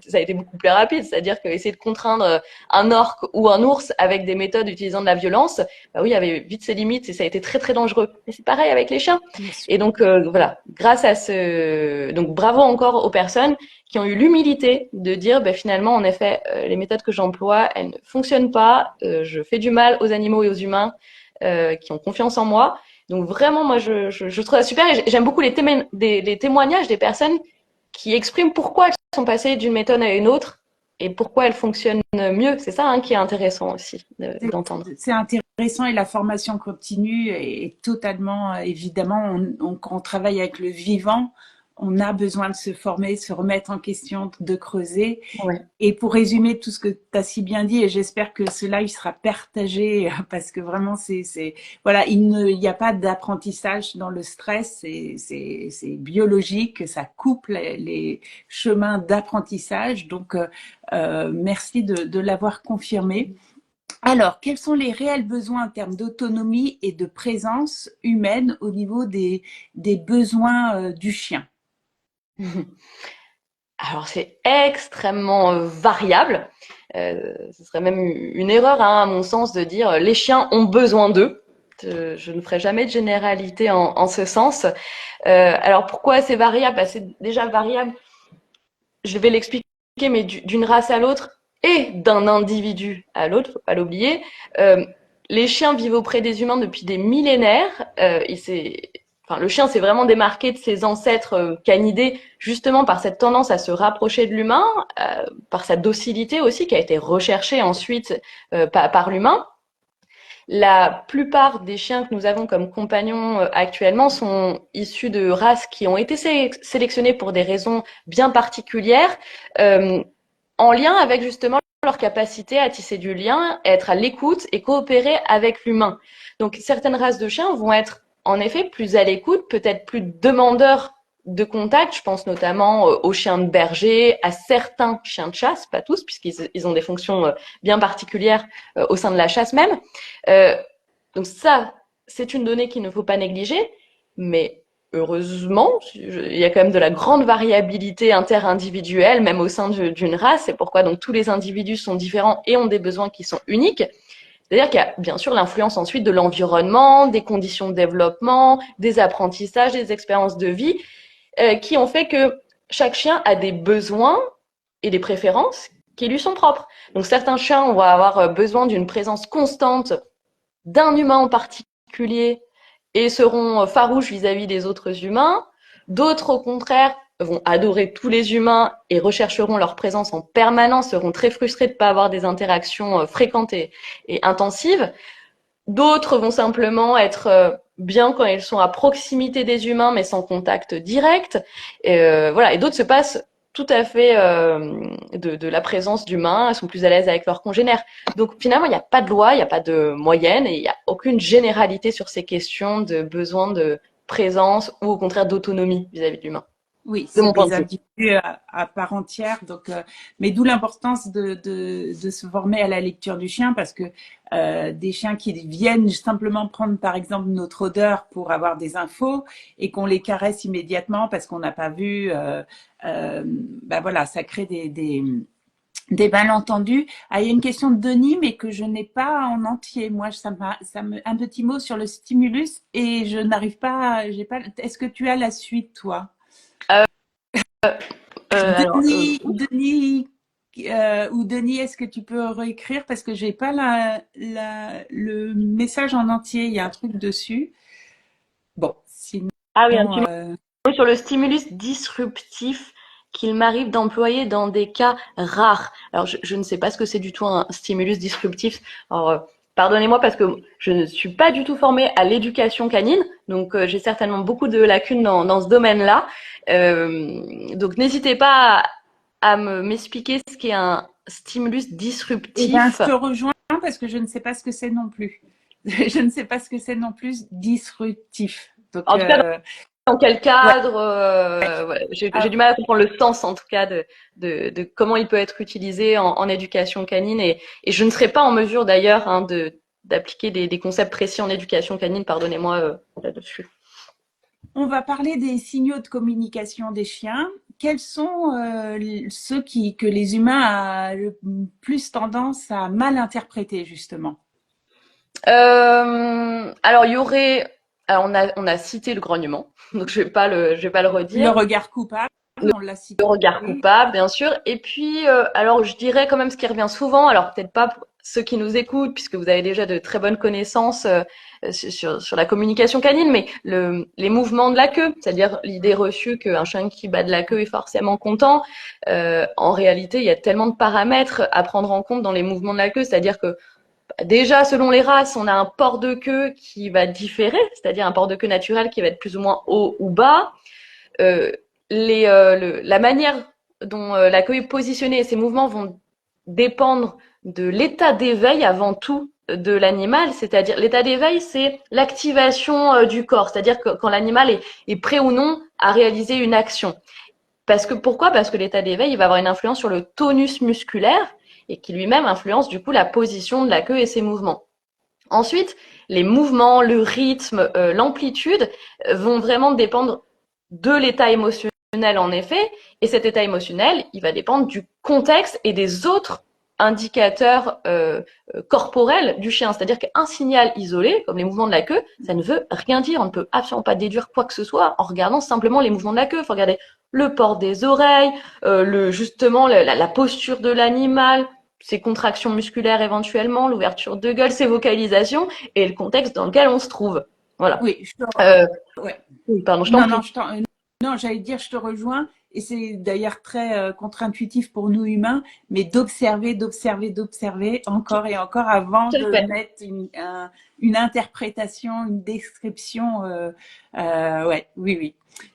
ça a été beaucoup plus rapide. C'est-à-dire qu'essayer de contraindre un orque ou un ours avec des méthodes utilisant de la violence, oui, il y avait vite ses limites et ça a été très très dangereux. Et c'est pareil avec les chiens. Et donc voilà, grâce à donc bravo encore aux personnes qui ont eu l'humilité de dire finalement, en effet, les méthodes que j'emploie, elles ne fonctionnent pas, je fais du mal aux animaux et aux humains qui ont confiance en moi. Donc vraiment, moi, je trouve ça super et j'aime beaucoup les témoignages des personnes qui expriment pourquoi elles sont passées d'une méthode à une autre et pourquoi elles fonctionnent mieux. C'est ça qui est intéressant aussi d'entendre. C'est intéressant et la formation continue est totalement, évidemment, quand on travaille avec le vivant, on a besoin de se former, de se remettre en question, de creuser. Ouais. Et pour résumer tout ce que tu as si bien dit, et j'espère que cela il sera partagé parce que vraiment voilà, il n'y a pas d'apprentissage dans le stress, c'est biologique, ça coupe les chemins d'apprentissage. Donc merci de l'avoir confirmé. Alors, quels sont les réels besoins en termes d'autonomie et de présence humaine au niveau des besoins du chien? Alors c'est extrêmement variable. Ce serait même une erreur, à mon sens, de dire les chiens ont besoin d'eux. Je ne ferai jamais de généralité en ce sens. Alors pourquoi c'est variable? C'est déjà variable. Je vais l'expliquer, mais d'une race à l'autre et d'un individu à l'autre, faut pas l'oublier. Les chiens vivent auprès des humains depuis des millénaires. Le chien s'est vraiment démarqué de ses ancêtres canidés justement par cette tendance à se rapprocher de l'humain, par sa docilité aussi qui a été recherchée ensuite par l'humain. La plupart des chiens que nous avons comme compagnons actuellement sont issus de races qui ont été sélectionnées pour des raisons bien particulières, euh, en lien avec justement leur capacité à tisser du lien, être à l'écoute et coopérer avec l'humain. Donc certaines races de chiens vont être en effet plus à l'écoute, peut-être plus demandeurs de contact. Je pense notamment aux chiens de berger, à certains chiens de chasse, pas tous, puisqu'ils ont des fonctions bien particulières au sein de la chasse même. Euh, donc ça, c'est une donnée qu'il ne faut pas négliger, mais heureusement, il y a quand même de la grande variabilité interindividuelle, même au sein d'une race. C'est pourquoi donc tous les individus sont différents et ont des besoins qui sont uniques. C'est-à-dire qu'il y a bien sûr l'influence ensuite de l'environnement, des conditions de développement, des apprentissages, des expériences de vie, qui ont fait que chaque chien a des besoins et des préférences qui lui sont propres. Donc certains chiens vont avoir besoin d'une présence constante d'un humain en particulier et seront farouches vis-à-vis des autres humains. D'autres, au contraire, vont adorer tous les humains et rechercheront leur présence en permanence, seront très frustrés de ne pas avoir des interactions fréquentes et intensives. D'autres vont simplement être bien quand ils sont à proximité des humains, mais sans contact direct. Voilà. Et d'autres se passent tout à fait de la présence d'humains. Elles sont plus à l'aise avec leurs congénères. Donc finalement, il n'y a pas de loi, il n'y a pas de moyenne, et il n'y a aucune généralité sur ces questions de besoin de présence ou au contraire d'autonomie vis-à-vis de l'humain, Oui, de c'est mon point des de vue. individus à part entière. Donc, mais d'où l'importance de se former à la lecture du chien parce que des chiens qui viennent simplement prendre, par exemple, notre odeur pour avoir des infos et qu'on les caresse immédiatement parce qu'on n'a pas vu, ben voilà, ça crée des malentendus. Ah, il y a une question de Denis, mais que je n'ai pas en entier. Moi, un petit mot sur le stimulus et je n'arrive pas, j'ai pas. Est-ce que tu as la suite, toi? Euh, alors, Denis, ou Denis, est-ce que tu peux réécrire parce que j'ai pas le message en entier. Il y a un truc dessus. Bon, sinon, ah oui, un petit euh, mot sur le stimulus disruptif qu'il m'arrive d'employer dans des cas rares. Alors, je ne sais pas ce que c'est du tout un stimulus disruptif. Alors, pardonnez-moi parce que je ne suis pas du tout formée à l'éducation canine, donc j'ai certainement beaucoup de lacunes dans ce domaine-là. Donc, n'hésitez pas à m'expliquer ce qu'est un stimulus eh ben, disruptif. je te rejoins parce que je ne sais pas ce que c'est non plus. Je ne sais pas ce que c'est non plus disruptif. Donc, En tout cas, dans quel ouais. cadre ouais, j'ai Ah, du mal à comprendre le sens, en tout cas, de comment il peut être utilisé en éducation canine. Et je ne serais pas en mesure, d'ailleurs, hein, d'appliquer des concepts précis en éducation canine, pardonnez-moi là-dessus. on va parler des signaux de communication des chiens. Quels sont ceux que les humains ont le plus tendance à mal interpréter, justement? Alors, il y aurait... Alors, on a cité le grognement, donc je vais pas le Le redire. regard coupable, on l'a Le regard cité. coupable, bien sûr. Et puis, alors, je dirais quand même ce qui revient souvent. Alors, peut-être pas pour ceux qui nous écoutent, puisque vous avez déjà de très bonnes connaissances sur la communication canine, mais les mouvements de la queue, c'est-à-dire l'idée reçue qu'un chien qui bat de la queue est forcément content. En réalité, il y a tellement de paramètres à prendre en compte dans les mouvements de la queue, c'est-à-dire que déjà, selon les races, on a un port de queue qui va différer, c'est-à-dire un port de queue naturel qui va être plus ou moins haut ou bas. Euh, la manière dont la queue est positionnée et ses mouvements vont dépendre de l'état d'éveil avant tout de l'animal, c'est-à-dire l'état d'éveil, c'est l'activation du corps, c'est-à-dire que quand l'animal est prêt ou non à réaliser une action. Pourquoi? Parce que l'état d'éveil, il va avoir une influence sur le tonus musculaire et qui lui-même influence du coup la position de la queue et ses mouvements. Ensuite, les mouvements, le rythme, l'amplitude vont vraiment dépendre de l'état émotionnel en effet, et cet état émotionnel, il va dépendre du contexte et des autres indicateurs corporels du chien. C'est-à-dire qu'un signal isolé, comme les mouvements de la queue, ça ne veut rien dire. On ne peut absolument pas déduire quoi que ce soit en regardant simplement les mouvements de la queue. Il faut regarder le port des oreilles, justement la posture de l'animal, ses contractions musculaires éventuellement, l'ouverture de gueule, ses vocalisations et le contexte dans lequel on se trouve. Voilà. Oui, Euh, ouais. oui, pardon, je t'en Non, prie. non, j'allais dire, je te rejoins. et c'est d'ailleurs très contre-intuitif pour nous humains, mais d'observer, d'observer, d'observer encore et encore avant Tout à de fait. mettre une interprétation, une description. Ouais, oui, oui.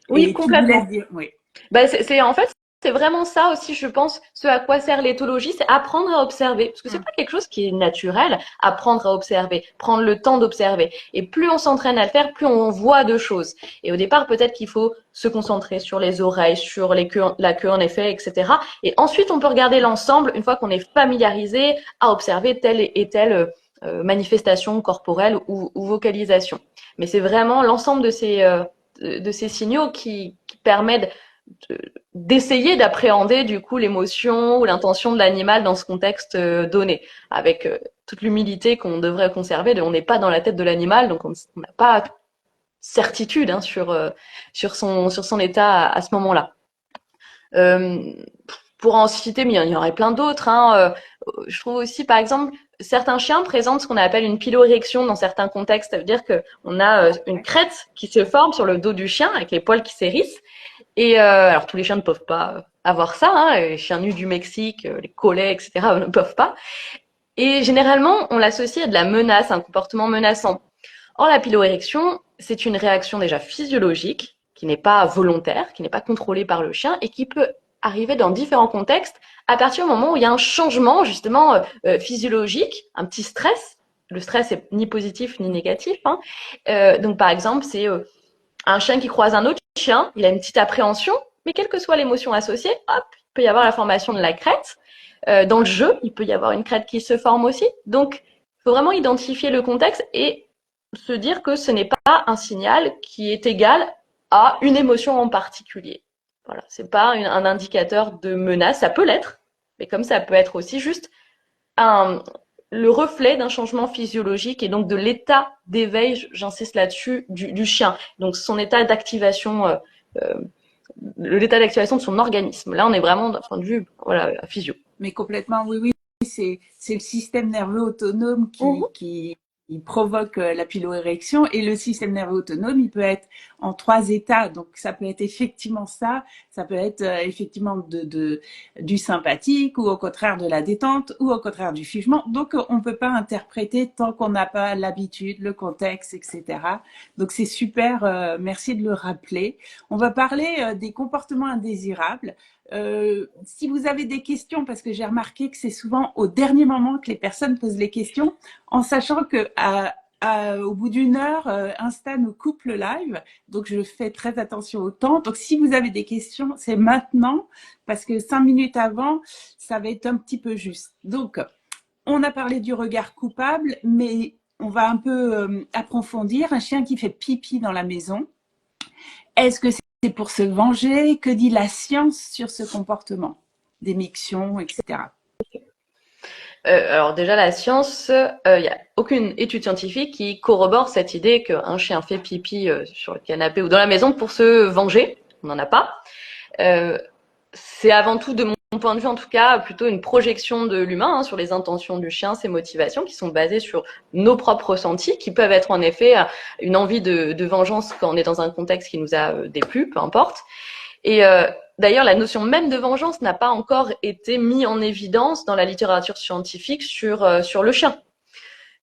Oui, Et tu voulais complètement. dire, oui. Bah, en fait, c'est vraiment ça aussi, je pense, ce à quoi sert l'éthologie, c'est apprendre à observer. Parce que c'est Mm. pas quelque chose qui est naturel, apprendre à observer, prendre le temps d'observer. Et plus on s'entraîne à le faire, plus on voit de choses. Et au départ, peut-être qu'il faut se concentrer sur les oreilles, sur la queue en effet, etc. Et ensuite, on peut regarder l'ensemble, une fois qu'on est familiarisé à observer telle et telle manifestation corporelle ou vocalisation. Mais c'est vraiment l'ensemble de ces signaux qui permettent d'essayer d'appréhender du coup l'émotion ou l'intention de l'animal dans ce contexte donné, avec toute l'humilité qu'on devrait conserver. On n'est pas dans la tête de l'animal, donc on n'a pas certitude hein, sur son état à ce moment-là. Euh, pour en citer, mais il y en aurait plein d'autres. Hein. Je trouve aussi, par exemple, certains chiens présentent ce qu'on appelle une piloérection dans certains contextes. Ça veut dire qu'on a une crête qui se forme sur le dos du chien avec les poils qui s'hérissent. Et alors tous les chiens ne peuvent pas avoir ça, hein, les chiens nus du Mexique, les collets, etc. ne peuvent pas. Et généralement, on l'associe à de la menace, un comportement menaçant. Or, la piloérection, c'est une réaction déjà physiologique, qui n'est pas volontaire, qui n'est pas contrôlée par le chien et qui peut arriver dans différents contextes à partir du moment où il y a un changement justement physiologique, un petit stress. Le stress est ni positif ni négatif. Hein. Donc par exemple, c'est un chien qui croise un autre chien, il a une petite appréhension, mais quelle que soit l'émotion associée, hop, il peut y avoir la formation de la crête. Dans le jeu, il peut y avoir une crête qui se forme aussi. Donc, il faut vraiment identifier le contexte et se dire que ce n'est pas un signal qui est égal à une émotion en particulier. Voilà, c'est pas un indicateur de menace, ça peut l'être, mais comme ça peut être aussi juste un, le reflet d'un changement physiologique et donc de l'état d'éveil, j'insiste là-dessus, du chien. Donc son état d'activation, euh, l'état d'activation de son organisme. Là, on est vraiment d'un point de vue voilà, physio. Mais complètement, oui, oui. C'est le système nerveux autonome Mhm. qui provoque la piloérection. Et le système nerveux autonome, il peut être en trois états. Donc, ça peut être effectivement ça. Ça peut être effectivement du sympathique ou au contraire de la détente ou au contraire du figement. Donc, on ne peut pas interpréter tant qu'on n'a pas l'habitude, le contexte, etc. Donc, c'est super. Merci de le rappeler. On va parler des comportements indésirables. Si vous avez des questions, parce que j'ai remarqué que c'est souvent au dernier moment que les personnes posent les questions, en sachant que au bout d'une heure, Insta nous coupe le live, donc je fais très attention au temps. Donc si vous avez des questions, c'est maintenant, parce que 5 minutes avant, ça va être un petit peu juste. Donc, on a parlé du regard coupable, mais on va un peu approfondir. Un chien qui fait pipi dans la maison, est-ce que c'est pour se venger? Que dit la science sur ce comportement? Des mictions, etc. Alors déjà, la science, il n'y a aucune étude scientifique qui corrobore cette idée qu'un chien fait pipi sur le canapé ou dans la maison pour se venger. On n'en a pas. Euh, c'est avant tout, de mon point de vue en tout cas, plutôt une projection de l'humain hein, sur les intentions du chien, ses motivations, qui sont basées sur nos propres ressentis, qui peuvent être en effet une envie de vengeance quand on est dans un contexte qui nous a déplu, peu importe. Et d'ailleurs, la notion même de vengeance n'a pas encore été mise en évidence dans la littérature scientifique sur le chien.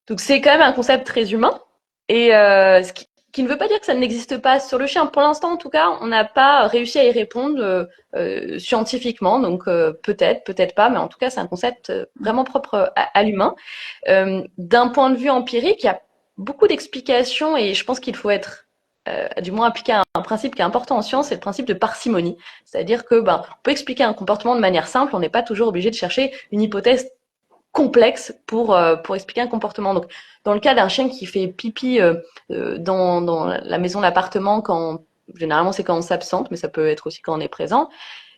Donc c'est quand même un concept très humain et qui ne veut pas dire que ça n'existe pas sur le chien. Pour l'instant, en tout cas, on n'a pas réussi à y répondre scientifiquement. Donc peut-être, peut-être pas, mais en tout cas, c'est un concept vraiment propre à l'humain. D'un point de vue empirique, il y a beaucoup d'explications et je pense qu'il faut être du moins appliquer un principe qui est important en science, c'est le principe de parcimonie. C'est-à-dire que on peut expliquer un comportement de manière simple, on n'est pas toujours obligé de chercher une hypothèse complexe pour expliquer un comportement. Donc, dans le cas d'un chien qui fait pipi dans la maison, l'appartement, généralement c'est quand on s'absente, mais ça peut être aussi quand on est présent.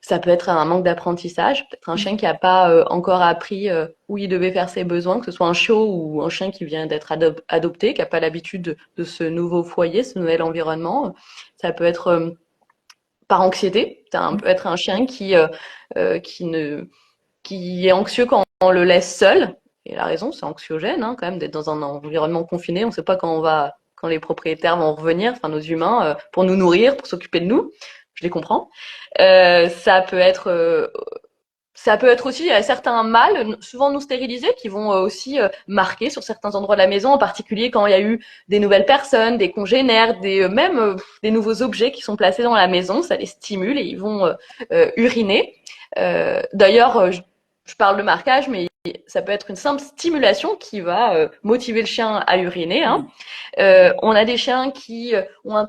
Ça peut être un manque d'apprentissage, peut-être un chien qui n'a pas encore appris où il devait faire ses besoins, que ce soit un chiot ou un chien qui vient d'être adopté, qui n'a pas l'habitude de ce nouveau foyer, ce nouvel environnement. Ça peut être par anxiété, ça peut être un chien qui ne qui est anxieux quand on le laisse seul. Et la raison, c'est anxiogène hein, quand même d'être dans un environnement confiné. On ne sait pas quand les propriétaires vont revenir, enfin nos humains, pour nous nourrir, pour s'occuper de nous. je les comprends. Ça peut être aussi certains mâles, souvent non stérilisés, qui vont aussi marquer sur certains endroits de la maison, en particulier quand il y a eu des nouvelles personnes, des congénères, même des nouveaux objets qui sont placés dans la maison. Ça les stimule et ils vont uriner. D'ailleurs, je parle de marquage, mais ça peut être une simple stimulation qui va motiver le chien à uriner. Hein. Oui. On a des chiens qui ont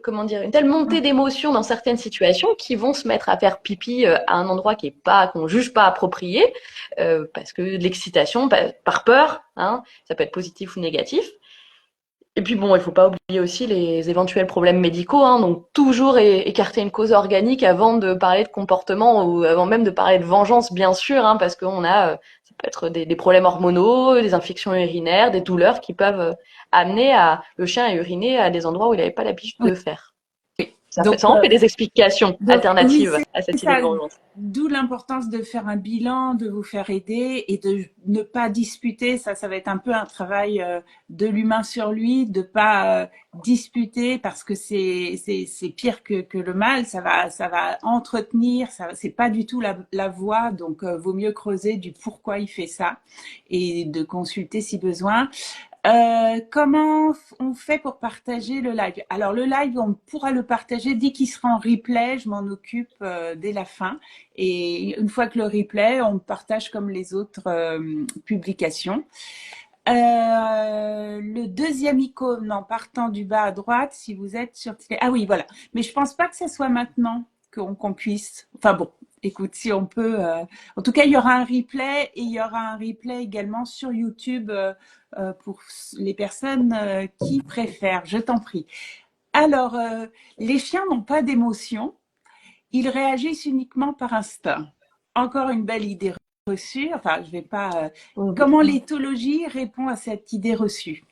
comment dire, une telle montée d'émotions dans certaines situations qui vont se mettre à faire pipi à un endroit qu'on juge pas approprié, parce que de l'excitation, par peur, hein, ça peut être positif ou négatif. Et puis bon, il faut pas oublier aussi les éventuels problèmes médicaux, hein, donc toujours écarter une cause organique avant de parler de comportement ou avant même de parler de vengeance, bien sûr, hein, parce qu'on a, ça peut être des problèmes hormonaux, des infections urinaires, des douleurs qui peuvent amener le chien à uriner à des endroits où il n'avait pas l'habitude Oui. de faire. Donc, Ça en fait des explications oui, alternatives c'est à cette idée ça. de vengeance. D'où l'importance de faire un bilan, de vous faire aider et de ne pas disputer. Ça va être un peu un travail de l'humain sur lui, de pas disputer parce que c'est pire que le mal. Ça va entretenir. C'est pas du tout la voie. Donc, vaut mieux creuser du pourquoi il fait ça et de consulter si besoin. Comment on fait pour partager le live? Alors le live, on pourra le partager dès qu'il sera en replay. Je m'en occupe dès la fin. Et une fois que le replay, on partage comme les autres publications. Le deuxième icône en partant du bas à droite, si vous êtes sur... Ah oui, voilà. Mais je pense pas que ce soit maintenant qu'on puisse... Enfin bon, écoute, si on peut... En tout cas, il y aura un replay et il y aura un replay également sur YouTube pour les personnes qui préfèrent. Je t'en prie. Alors, les chiens n'ont pas d'émotion. Ils réagissent uniquement par instinct. Encore une belle idée reçue. Enfin, je vais pas... Comment l'éthologie répond à cette idée reçue?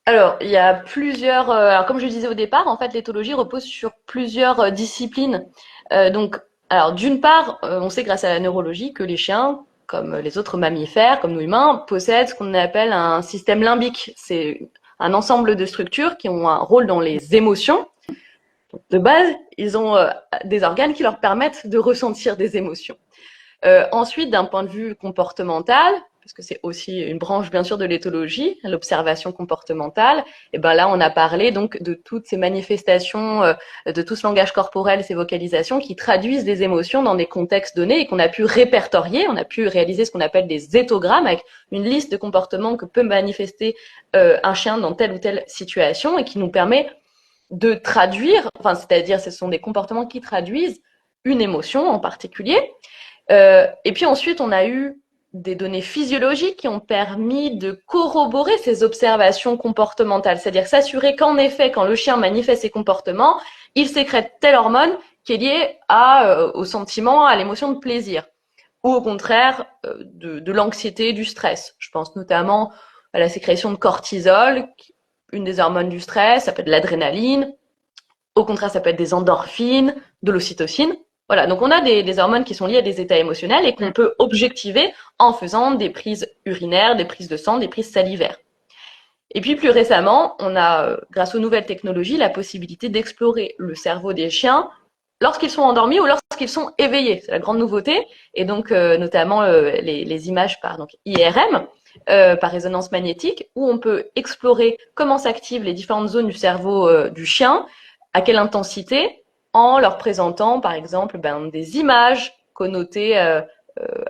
Alors, il y a plusieurs. Alors, comme je le disais au départ, en fait, l'éthologie repose sur plusieurs disciplines. Donc, alors, d'une part, on sait grâce à la neurologie que les chiens, comme les autres mammifères, comme nous humains, possèdent ce qu'on appelle un système limbique. C'est un ensemble de structures qui ont un rôle dans les émotions. De base, ils ont des organes qui leur permettent de ressentir des émotions. Ensuite, d'un point de vue comportemental, parce que c'est aussi une branche bien sûr de l'éthologie, l'observation comportementale, et ben là on a parlé donc de toutes ces manifestations, de tout ce langage corporel, ces vocalisations qui traduisent des émotions dans des contextes donnés et qu'on a pu répertorier, on a pu réaliser ce qu'on appelle des éthogrammes avec une liste de comportements que peut manifester un chien dans telle ou telle situation et qui nous permet de traduire, enfin c'est-à-dire ce sont des comportements qui traduisent une émotion en particulier. Et puis ensuite, on a eu des données physiologiques qui ont permis de corroborer ces observations comportementales, c'est-à-dire s'assurer qu'en effet, quand le chien manifeste ses comportements, il sécrète telle hormone qui est liée au sentiment, à l'émotion de plaisir, ou au contraire de l'anxiété, du stress. Je pense notamment à la sécrétion de cortisol, une des hormones du stress, ça peut être de l'adrénaline, au contraire, ça peut être des endorphines, de l'ocytocine. Voilà, donc on a des hormones qui sont liées à des états émotionnels et qu'on peut objectiver en faisant des prises urinaires, des prises de sang, des prises salivaires. Et puis plus récemment, on a, grâce aux nouvelles technologies, la possibilité d'explorer le cerveau des chiens lorsqu'ils sont endormis ou lorsqu'ils sont éveillés. C'est la grande nouveauté. Et donc, notamment les images par donc, IRM, par résonance magnétique, où on peut explorer comment s'activent les différentes zones du cerveau du chien, à quelle intensité, en leur présentant, par exemple, des images connotées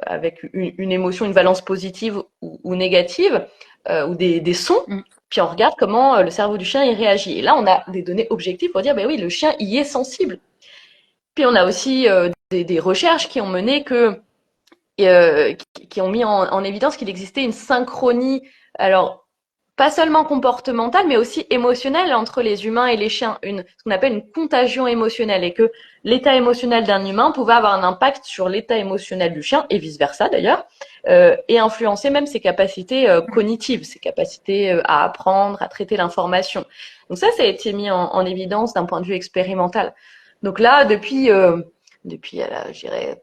avec une émotion, une valence positive ou négative, ou des sons. Puis on regarde comment le cerveau du chien y réagit. Et là, on a des données objectives pour dire, ben oui, le chien y est sensible. Puis on a aussi des recherches qui ont mené qui ont mis en évidence qu'il existait une synchronie, alors pas seulement comportementale, mais aussi émotionnelle entre les humains et les chiens, ce qu'on appelle une contagion émotionnelle, et que l'état émotionnel d'un humain pouvait avoir un impact sur l'état émotionnel du chien, et vice-versa d'ailleurs, et influencer même ses capacités cognitives, ses capacités à apprendre, à traiter l'information. Donc ça a été mis en évidence d'un point de vue expérimental. Donc là, je dirais,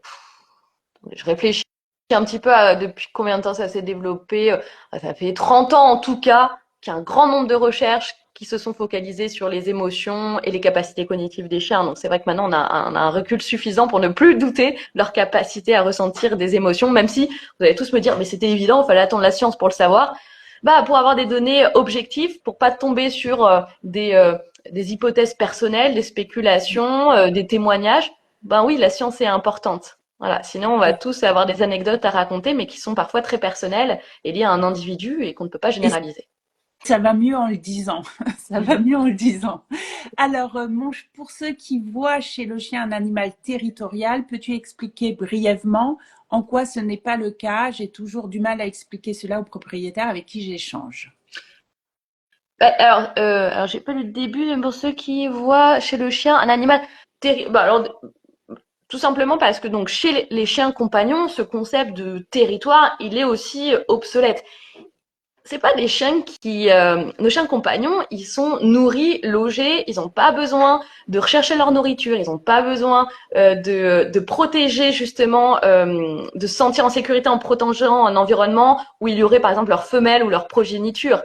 je réfléchis un petit peu à depuis combien de temps ça s'est développé. Ça fait 30 ans en tout cas qu'il y a un grand nombre de recherches qui se sont focalisées sur les émotions et les capacités cognitives des chiens. Donc c'est vrai que maintenant on a un recul suffisant pour ne plus douter de leur capacité à ressentir des émotions, même si vous allez tous me dire mais c'était évident, il fallait attendre la science pour le savoir. Bah pour avoir des données objectives, pour pas tomber sur des hypothèses personnelles, des spéculations, des témoignages. Ben oui, la science est importante. Voilà. Sinon, on va tous avoir des anecdotes à raconter, mais qui sont parfois très personnelles et liées à un individu et qu'on ne peut pas Et généraliser. ça va mieux en le disant. Ça va mieux en le disant. Alors, pour ceux qui voient chez le chien un animal territorial, peux-tu expliquer brièvement en quoi ce n'est pas le cas? J'ai toujours du mal à expliquer cela aux propriétaires avec qui j'échange. Alors j'ai pas lu le début, mais pour ceux qui voient chez le chien un animal terrible. Bah, alors, tout simplement parce que donc chez les chiens compagnons, ce concept de territoire, il est aussi obsolète. C'est pas des chiens nos chiens compagnons, ils sont nourris, logés, ils n'ont pas besoin de rechercher leur nourriture, ils n'ont pas besoin de protéger justement, de se sentir en sécurité en protégeant un environnement où il y aurait par exemple leur femelle ou leur progéniture.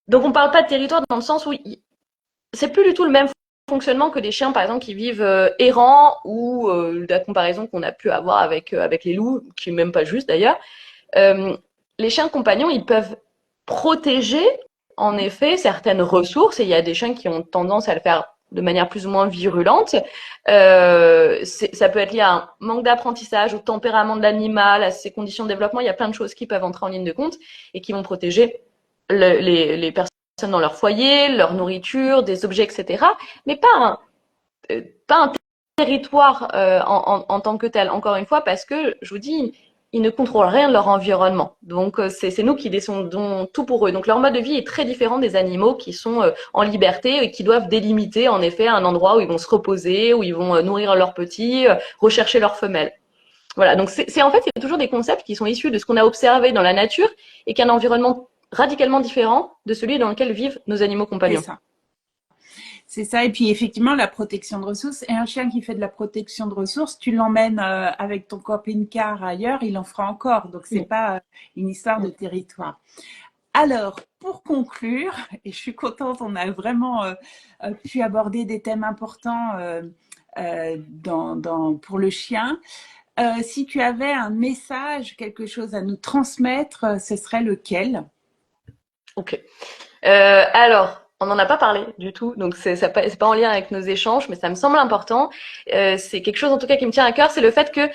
Donc on parle pas de territoire dans le sens où c'est plus du tout le même fonctionnement que des chiens par exemple qui vivent errants ou la comparaison qu'on a pu avoir avec les loups, qui est même pas juste d'ailleurs. Euh, les chiens compagnons, ils peuvent protéger, en effet, certaines ressources, et il y a des chiens qui ont tendance à le faire de manière plus ou moins virulente. Ça peut être lié à un manque d'apprentissage, au tempérament de l'animal, à ses conditions de développement. Il y a plein de choses qui peuvent entrer en ligne de compte et qui vont protéger les personnes dans leur foyer, leur nourriture, des objets, etc. Mais pas un territoire en tant que tel, encore une fois, parce que, je vous dis, ils ne contrôlent rien de leur environnement. Donc, c'est nous qui décidons tout pour eux. Donc, leur mode de vie est très différent des animaux qui sont en liberté et qui doivent délimiter, en effet, un endroit où ils vont se reposer, où ils vont nourrir leurs petits, rechercher leurs femelles. Voilà, donc en fait, c'est toujours des concepts qui sont issus de ce qu'on a observé dans la nature et qu'un environnement radicalement différent de celui dans lequel vivent nos animaux C'est compagnons. ça. C'est ça. Et puis, effectivement, la protection de ressources. Et un chien qui fait de la protection de ressources, tu l'emmènes avec ton camping-car ailleurs, il en fera encore. Donc, c'est Mm. pas une histoire de territoire. Alors, pour conclure, et je suis contente, on a vraiment pu aborder des thèmes importants pour le chien. Si tu avais un message, quelque chose à nous transmettre, ce serait lequel? Ok. Alors, on n'en a pas parlé du tout, donc c'est pas en lien avec nos échanges, mais ça me semble important. C'est quelque chose en tout cas qui me tient à cœur, c'est le fait que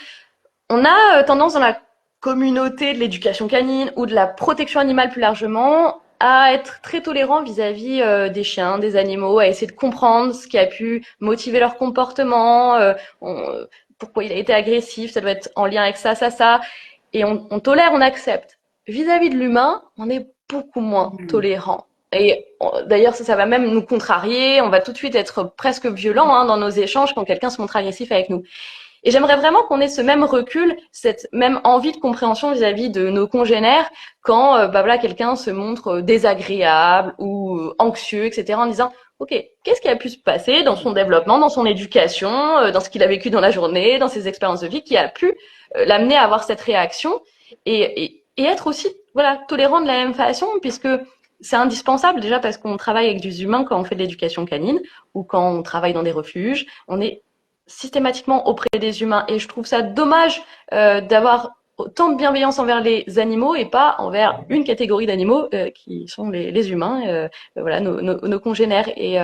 on a tendance dans la communauté de l'éducation canine ou de la protection animale plus largement à être très tolérant vis-à-vis des chiens, des animaux, à essayer de comprendre ce qui a pu motiver leur comportement, pourquoi il a été agressif, ça doit être en lien avec ça, et on tolère, on accepte. Vis-à-vis de l'humain, on est beaucoup moins tolérant. Et d'ailleurs, ça va même nous contrarier, on va tout de suite être presque violent dans nos échanges quand quelqu'un se montre agressif avec nous. Et j'aimerais vraiment qu'on ait ce même recul, cette même envie de compréhension vis-à-vis de nos congénères quand voilà, quelqu'un se montre désagréable ou anxieux, etc. en disant OK, qu'est-ce qui a pu se passer dans son développement, dans son éducation, dans ce qu'il a vécu dans la journée, dans ses expériences de vie qui a pu l'amener à avoir cette réaction et être aussi voilà, tolérant de la même façon puisque c'est indispensable déjà parce qu'on travaille avec des humains quand on fait de l'éducation canine ou quand on travaille dans des refuges. On est systématiquement auprès des humains. Et je trouve ça dommage d'avoir autant de bienveillance envers les animaux et pas envers une catégorie d'animaux qui sont les humains, voilà, nos congénères. Et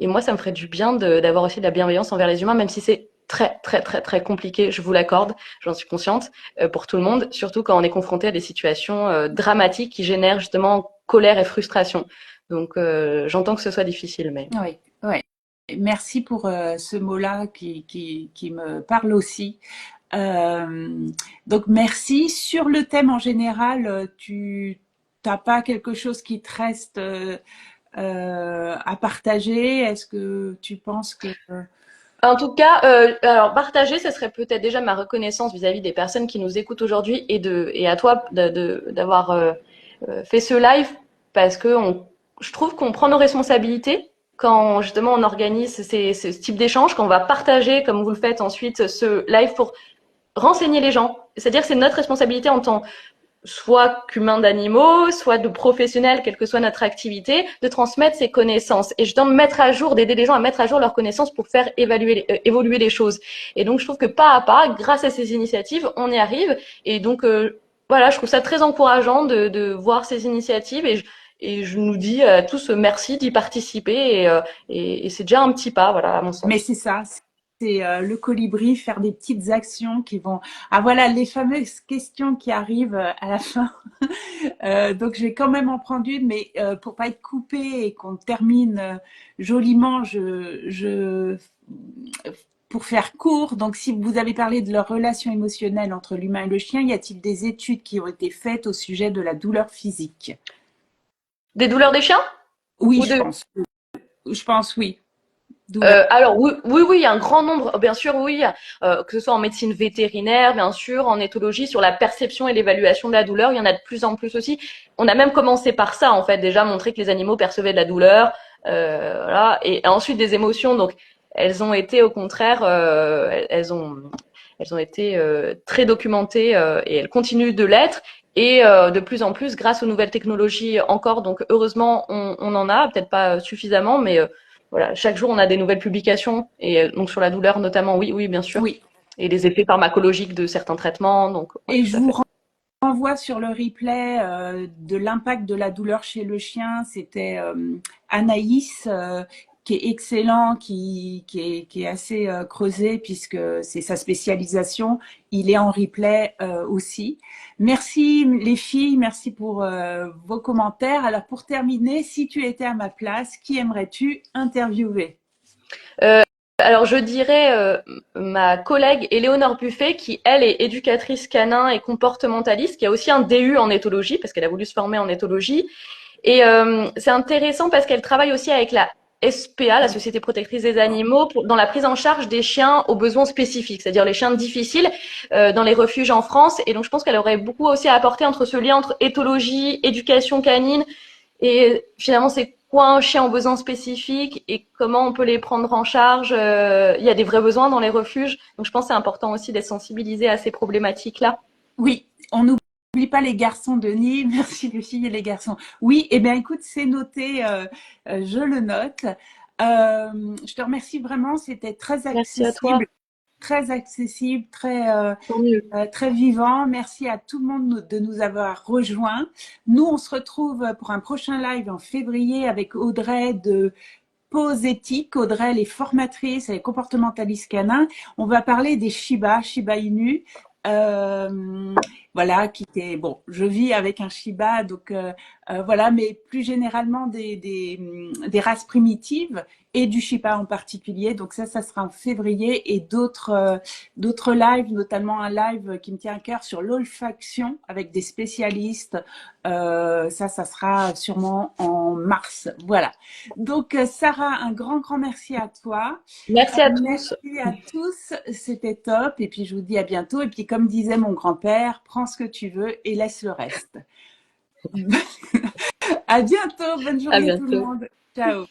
moi, ça me ferait du bien d'avoir aussi de la bienveillance envers les humains, même si c'est très, très, très, très compliqué, je vous l'accorde, j'en suis consciente, pour tout le monde, surtout quand on est confronté à des situations dramatiques qui génèrent justement colère et frustration. Donc, j'entends que ce soit difficile, mais... Oui, oui. Merci pour ce mot-là qui me parle aussi. Donc, merci. Sur le thème en général, tu n'as pas quelque chose qui te reste à partager? Est-ce que tu penses que... En tout cas, alors partager, ce serait peut-être déjà ma reconnaissance vis-à-vis des personnes qui nous écoutent aujourd'hui et à toi d'avoir fait ce live parce que je trouve qu'on prend nos responsabilités quand justement on organise ce type d'échange, quand on va partager, comme vous le faites ensuite, ce live pour renseigner les gens. C'est-à-dire que c'est notre responsabilité en tant soit qu'humains d'animaux, soit de professionnels, quelle que soit notre activité, de transmettre ces connaissances. Et je dois me mettre à jour, d'aider les gens à mettre à jour leurs connaissances pour faire évoluer les choses. Et donc, je trouve que pas à pas, grâce à ces initiatives, on y arrive. Et donc, voilà, je trouve ça très encourageant de voir ces initiatives et je nous dis à tous merci d'y participer et c'est déjà un petit pas, voilà, à mon Mais sens. c'est ça, c'est le colibri, faire des petites actions qui vont... Ah voilà, les fameuses questions qui arrivent à la fin. Donc je vais quand même en prendre une, mais pour pas être coupée et qu'on termine joliment, pour faire court, donc si vous avez parlé de leur relation émotionnelle entre l'humain et le chien, y a-t-il des études qui ont été faites au sujet de la douleur physique? Des douleurs des chiens Oui, ou je de pense. Je pense, oui. Douleur. Alors oui, oui, oui, il y a un grand nombre, bien sûr, oui, que ce soit en médecine vétérinaire, bien sûr, en éthologie, sur la perception et l'évaluation de la douleur, il y en a de plus en plus aussi. On a même commencé par ça, en fait, déjà montrer que les animaux percevaient de la douleur, voilà, et ensuite des émotions. Donc, elles ont été, au contraire, elles ont été très documentées et elles continuent de l'être. Et de plus en plus, grâce aux nouvelles technologies encore, donc heureusement, on en a, peut-être pas suffisamment, mais voilà, chaque jour on a des nouvelles publications et donc sur la douleur notamment, oui, oui, bien sûr, Oui. et les effets pharmacologiques de certains traitements, donc ouais, Et tout je à vous fait. renvoie sur le replay de l'impact de la douleur chez le chien. C'était Anaïs qui est excellent, qui est assez creusé puisque c'est sa spécialisation. Il est en replay aussi. Merci les filles, merci pour vos commentaires. Alors pour terminer, si tu étais à ma place, qui aimerais-tu interviewer? Euh, alors je dirais ma collègue Éléonore Buffet, qui elle est éducatrice canin et comportementaliste, qui a aussi un DU en éthologie parce qu'elle a voulu se former en éthologie. Et c'est intéressant parce qu'elle travaille aussi avec la SPA, la Société protectrice des animaux, dans la prise en charge des chiens aux besoins spécifiques, c'est-à-dire les chiens difficiles dans les refuges en France. Et donc je pense qu'elle aurait beaucoup aussi à apporter entre ce lien entre éthologie, éducation canine et finalement c'est quoi un chien aux besoins spécifiques et comment on peut les prendre en charge. Il y a des vrais besoins dans les refuges, donc je pense que c'est important aussi d'être sensibilisé à ces problématiques-là. Oui, on n'oublie pas les garçons, Denis. Merci les filles et les garçons. Oui, eh bien écoute, c'est noté, je le note. Je te remercie vraiment, c'était Merci à toi. très accessible, Tant mieux. très vivant. Merci à tout le monde de nous avoir rejoints. Nous, on se retrouve pour un prochain live en février avec Audrey de Pause éthique. Audrey, elle est formatrice, elle est comportementaliste canin. On va parler des Shiba Inu. Euh, voilà, qui était bon. Je vis avec un Shiba, donc voilà, mais plus généralement des races primitives et du Shiba en particulier. Donc ça sera en février et d'autres lives, notamment un live qui me tient à cœur sur l'olfaction avec des spécialistes. Ça sera sûrement en mars. Voilà. Donc, Sarah, un grand merci à toi. Merci à tous. Merci à tous. C'était top. Et puis, je vous dis à bientôt. Et puis, comme disait mon grand-père, prends ce que tu veux et laisse le reste. À bientôt. Bonne À journée tout le bientôt. monde. Ciao.